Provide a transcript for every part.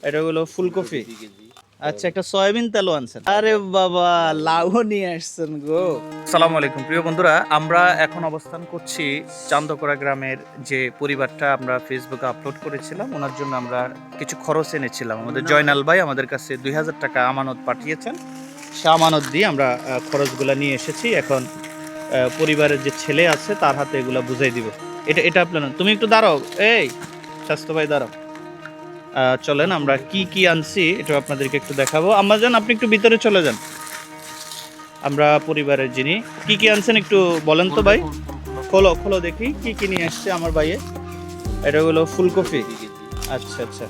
এটা হলো ফুলকপি। আচ্ছা, একটা সয়াবিন তেলও আনছেন। আরে বাবা, লাউ নিয়ে আসছেন গো। আসসালামু আলাইকুম প্রিয় বন্ধুরা, আমরা এখন অবস্থান করছি চান্দকোড়া গ্রামের যে পরিবারটা আমরা ফেসবুকে আপলোড করেছিলাম, ওনার জন্য আমরা কিছু খরচ এনেছিলাম। আমাদের জয়নাল ভাই আমাদের কাছে 2000 টাকা আমানত পাঠিয়েছেন। সে আমানত দিয়ে আমরা খরচগুলো নিয়ে এসেছি। এখন পরিবারের যে ছেলে আছে তার হাতে এগুলা বুঝাই দিব। এটা আপনার, তুমি একটু দাঁড়াও, এই স্বাস্থ্য ভাই দাঁড়াও। চলেন আমরা কি কি আনছি এটা আপনাদেরকে একটু দেখাবো। আম্মাজান, আপনি একটু ভিতরে চলে যান। আমরা পরিবারের যিনি কি কি আনছেন একটু বলেন তো ভাই। খোলো খোলো দেখি কি কি নিয়ে আসছে আমার ভাইয়ে। এটা হলো ফুলকপি। আচ্ছা আচ্ছা,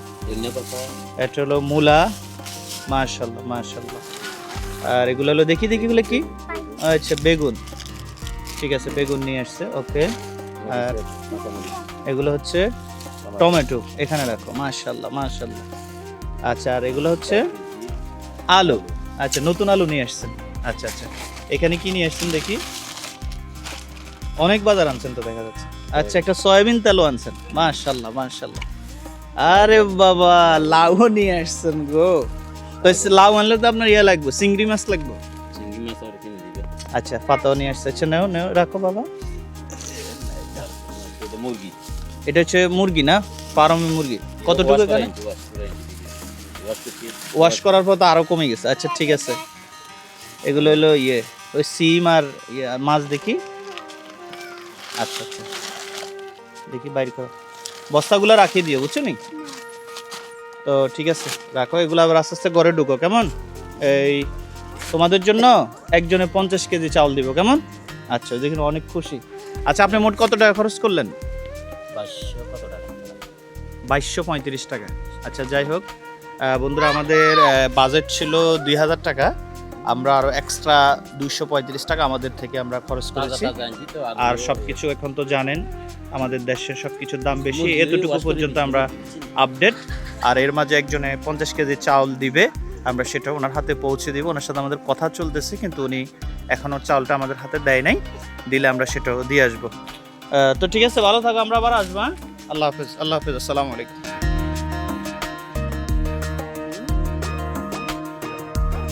এটা হলো মূলা। মাশাল্লাহ মাশাল্লাহ। আর এগুলো হলো দেখি দেখি এগুলো কি। আচ্ছা, বেগুন। ঠিক আছে, বেগুন নিয়ে আসছে, ওকে। আর এগুলো হচ্ছে টমেটো, এখানে রাখো। মাশাল্লাহ মাশাল্লাহ। আচ্ছা, আর এগুলো হচ্ছে আলু। আচ্ছা, নতুন আলু নিয়ে আসছেন। আচ্ছা আচ্ছা, এখানে কি নিয়ে আসছেন দেখি। অনেক বাজার আনছেন তো দেখা যাচ্ছে। আচ্ছা, একটা সয়াবিন তেলও আনছেন। মাশাল্লাহ মাশাল্লাহ। আরে বাবা, লাউ নিয়ে আসছেন গো। তো লাউ আনলে তো আপনার ইয়ে লাগবে, চিংড়ি মাছ লাগবে। আচ্ছা, পাতাও নিয়ে আসছে। আচ্ছা, নেও নেও, রাখো বাবা। এটা হচ্ছে মুরগি না, ফার্মি মুরগি। কতটুকু এখানে? ওয়াশ করার পর তো আরো কমে গেছে। আচ্ছা ঠিক আছে, এগুলো হলো ওই সিম আর মাছ দেখি। আচ্ছা আচ্ছা, দেখি বাইর করো, বস্তাগুলো রাখিয়ে দিও, বুঝছো নি? তো ঠিক আছে, রাখো এগুলো। আবার আস্তে আস্তে ঘরে ঢুকো, কেমন? এই তোমাদের জন্য একজনে 50 কেজি চাউল দিব, কেমন? আচ্ছা, দেখুন অনেক খুশি। আচ্ছা, আপনি মোট কত টাকা খরচ করলেন? 2235 টাকা। আচ্ছা, যাই হোক বন্ধুরা, আমাদের বাজেট ছিল 2000 টাকা। আমরা আরো এক্সট্রা 235 টাকা আমাদের থেকে আমরা খরচ করেছি। আর সবকিছু এখন তো জানেন আমাদের দেশের সবকিছুর দাম বেশি, এতটুকু পর্যন্ত আমরা আপডেট। আর এর মাঝে একজনে 50 কেজি চাউল দিবে, আমরা সেটা ওনার হাতে পৌঁছে দিব। ওনার সাথে আমাদের কথা চলতেছে, কিন্তু উনি এখনো চাউলটা আমাদের হাতে দেয় নাই। দিলে আমরা সেটাও দিয়ে আসবো। তো ঠিক আছে, ভালো থাকো, আমরা আবার আসবো। আল্লাহ হাফেজ, আল্লাহ হাফেজ, আসসালামু আলাইকুম।